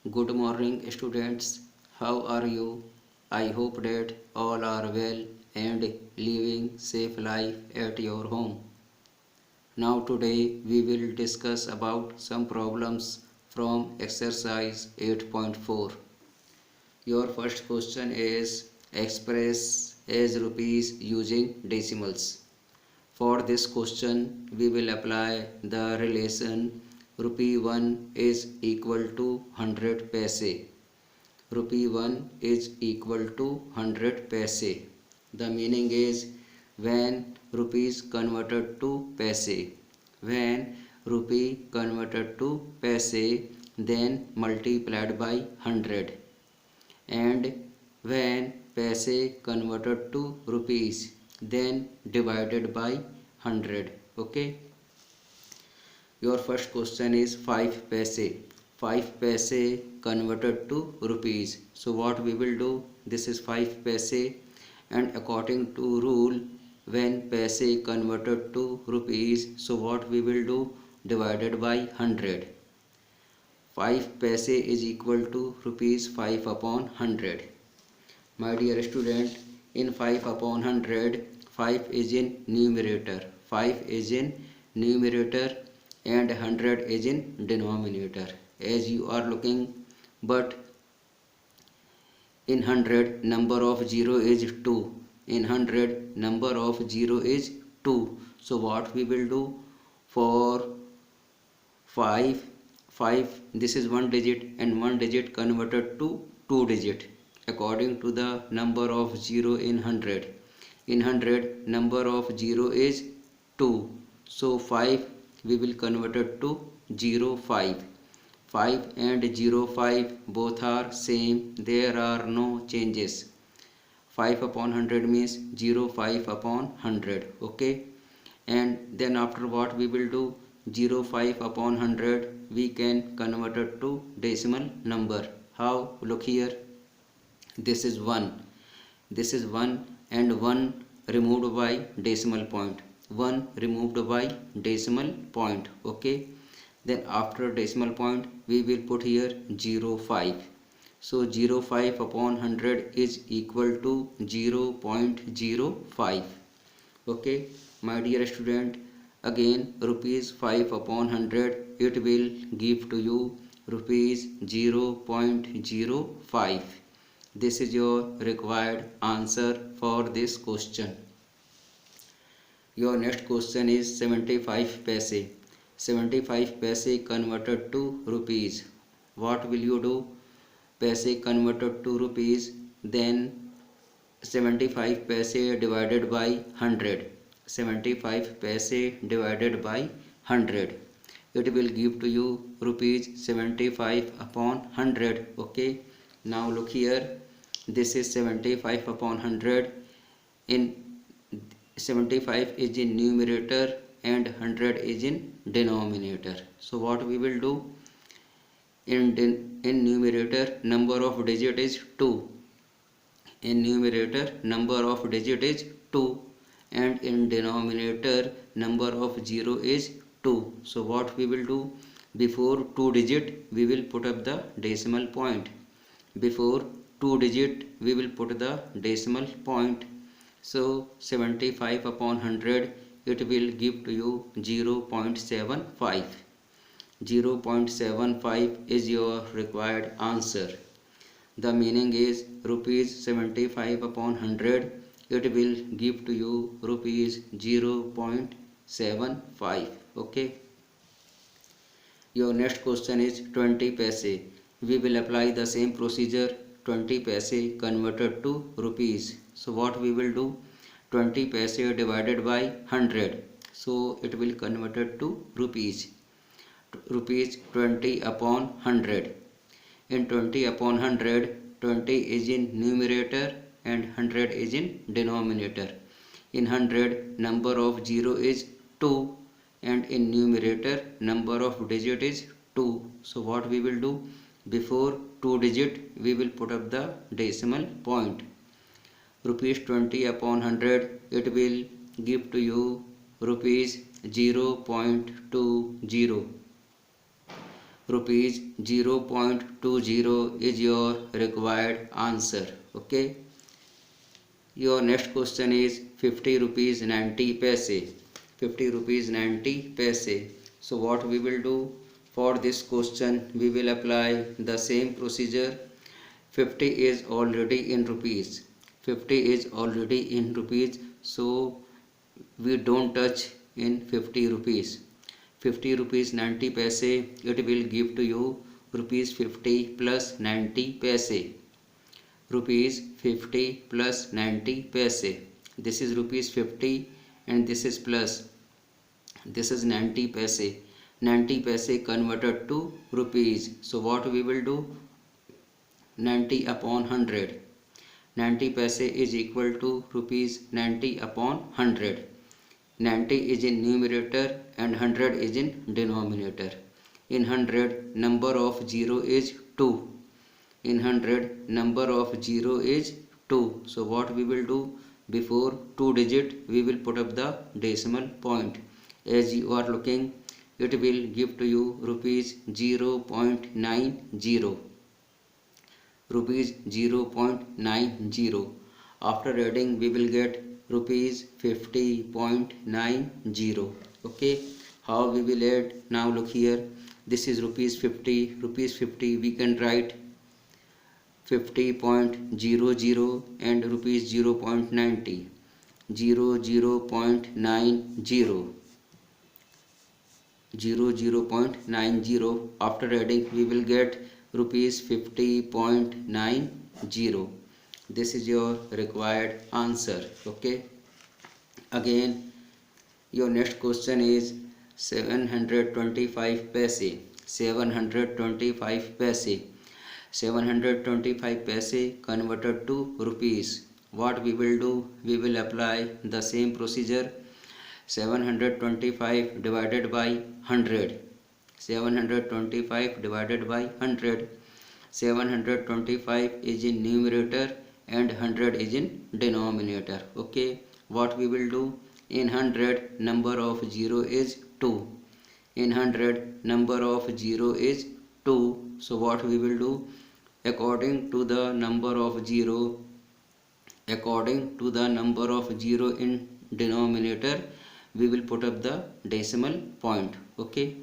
Good morning, students. How are you? I hope that all are well and living safe life at your home. Now today we will discuss about some problems from exercise 8.4. Your first question is express as rupees using decimals. For this question, we will apply the relation rupee 1 is equal to 100 paise. Rupee 1 is equal to 100 paise. The meaning is when rupees converted to paise. When rupee converted to paise, then multiplied by 100. And when paise converted to rupees, then divided by 100. Okay. Your first question is 5 paise. 5 paise converted to rupees. So what we will do, this is 5 paise, and according to rule, when paise converted to rupees, so what we will do, divided by 100. 5 paise is equal to rupees 5 upon 100. My dear student, in 5 upon 100, 5 is in numerator, 5 is in numerator, and 100 is in denominator, as you are looking. But in 100 number of 0 is 2. In 100 number of 0 is 2. So what we will do, for 5, 5, this is one digit, and one digit converted to two digit according to the number of 0 in 100. In 100 number of 0 is 2. So 5 we will convert it to 0, 5. 5 and 0, 5 both are same, there are no changes. 5 upon 100 means 0, 5 upon 100. Okay. And then after what we will do, 0, 5 upon 100 we can convert it to decimal number. How? Look here, this is 1, this is 1, and 1 removed by decimal point, 1 removed by decimal point. Okay. Then after decimal point we will put here 0, 5. So 0, 5 upon 100 is equal to 0.05. Okay. My dear student, again rupees 5 upon 100, it will give to you rupees 0.05. This is your required answer for this question. Your next question is 75 paise. 75 paise converted to rupees. What will you do? Paise converted to rupees, then 75 paise divided by 100. 75 paise divided by 100. It will give to you rupees 75 upon 100. Okay. Now look here, this is 75 upon 100. In 75 is in numerator and 100 is in denominator. So what we will do, in numerator number of digit is 2. In numerator number of digit is 2, and in denominator number of 0 is 2. So what we will do, before 2 digit we will put up the decimal point. Before 2 digit we will put the decimal point. So 75 upon 100, it will give to you 0.75. 0.75 is your required answer. The meaning is rupees 75 upon 100, it will give to you rupees 0.75. Okay. Your next question is 20 paise. We will apply the same procedure, 20 paise converted to rupees. So what we will do, 20 paise divided by 100. So it will convert it to rupees. Rupees 20 upon 100. In 20 upon 100, 20 is in numerator and 100 is in denominator. In 100 number of 0 is 2, and in numerator number of digit is 2. So what we will do, before 2 digit we will put up the decimal point. Rupees 20 upon 100, it will give to you rupees 0.20. rupees 0.20 is your required answer. Okay. Your next question is 50 rupees 90 paise. 50 rupees 90 paise. So what we will do for this question, we will apply the same procedure. 50 is already in rupees. 50 is already in rupees. So we don't touch in 50 rupees. 50 rupees 90 paise, it will give to you rupees 50 plus 90 paise. Rupees 50 plus 90 paise. This is rupees 50 and this is plus. This is 90 paise. 90 paise converted to rupees. So what we will do? 90 upon 100. 90 paise is equal to rupees 90 upon 100. 90 is in numerator and 100 is in denominator. In 100 number of 0 is 2. In 100 number of 0 is 2. So what we will do? Before 2 digit we will put up the decimal point. As you are looking, it will give to you rupees 0.90. Rupees 0.90. After adding we will get rupees 50.90. Okay, how we will add? Now look here, this is rupees 50. Rupees 50 we can write 50.00 and rupees 0.90. 0.90. 0.90. After adding we will get rupees 50.90. This is your required answer. Okay, again your next question is 725 paise. 725 paise. 725 paise converted to rupees. What we will do? We will apply the same procedure. 725 divided by 100. 725 divided by 100. 725 is in numerator and 100 is in denominator. Okay, what we will do? In 100 number of 0 is 2. In 100 number of 0 is 2. So what we will do? According to the number of 0, according to the number of 0 in denominator, we will put up the decimal point. Okay,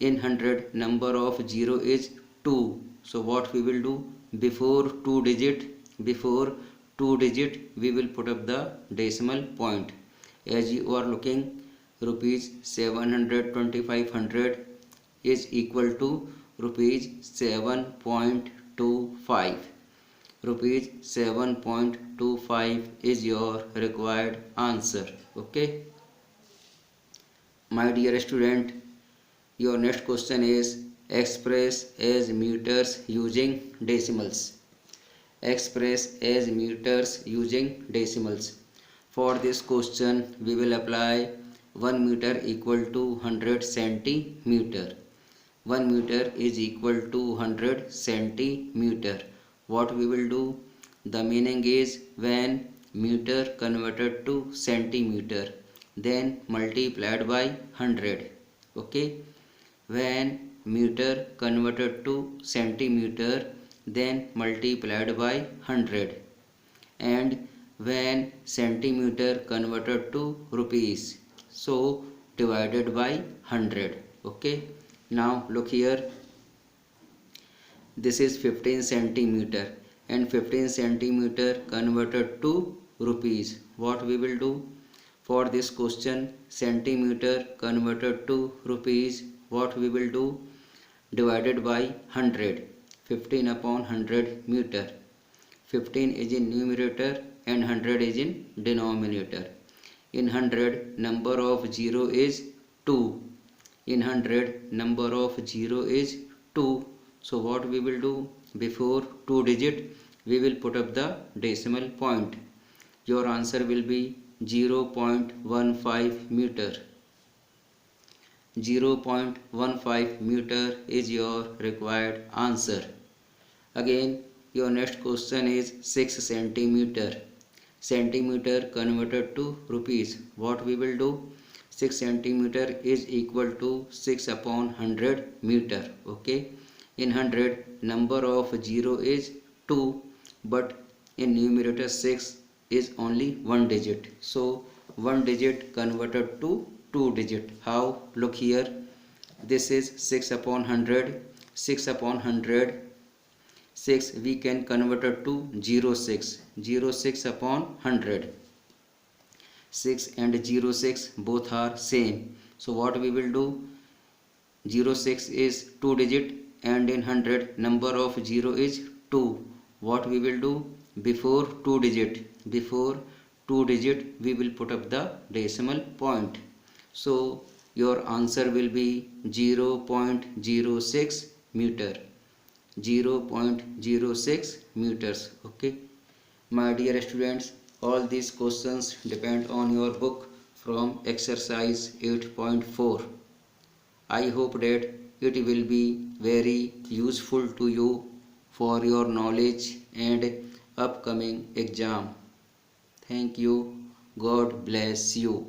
in 100 number of 0 is 2. So what we will do? Before 2 digit we will put up the decimal point. As you are looking, rupees 725 is equal to rupees 7.25. Rupees 7.25 is your required answer. Okay, my dear student, your next question is express as meters using decimals. Express as meters using decimals. For this question we will apply 1 meter equal to 100 centimeter. 1 meter is equal to 100 centimeter. What we will do? The meaning is when meter converted to centimeter, then multiplied by 100. Okay, when meter converted to centimeter, then multiplied by 100, and when centimeter converted to rupees, so divided by 100. Okay, now look here, this is 15 centimeter and 15 centimeter converted to rupees. What we will do? For this question, centimeter converted to rupees, what we will do? Divided by 100. 15 upon 100 meter. 15 is in numerator and 100 is in denominator. In 100 number of 0 is 2. In 100 number of 0 is 2. So what we will do? Before 2 digit we will put up the decimal point. Your answer will be 0.15 meter. 0.15 meter is your required answer. Again, your next question is 6 centimeter. Centimeter converted to rupees. What we will do? 6 centimeter is equal to 6 upon 100 meter. Okay, in 100 number of 0 is 2, but in numerator 6 is only one digit, so one digit converted to two digit. How? Look here, this is 6 upon 100. 6 upon 100, 6 we can convert it to 06. 06 upon 100, 6 and 06 both are same, so what we will do, 06 is 2 digit and in 100 number of 0 is 2. What we will do, before 2 digit we will put up the decimal point, so your answer will be 0.06 meter. 0.06 meters. Okay, my dear students, all these questions depend on your book from exercise 8.4. I hope that it will be very useful to you for your knowledge and upcoming exam. Thank you. God bless you.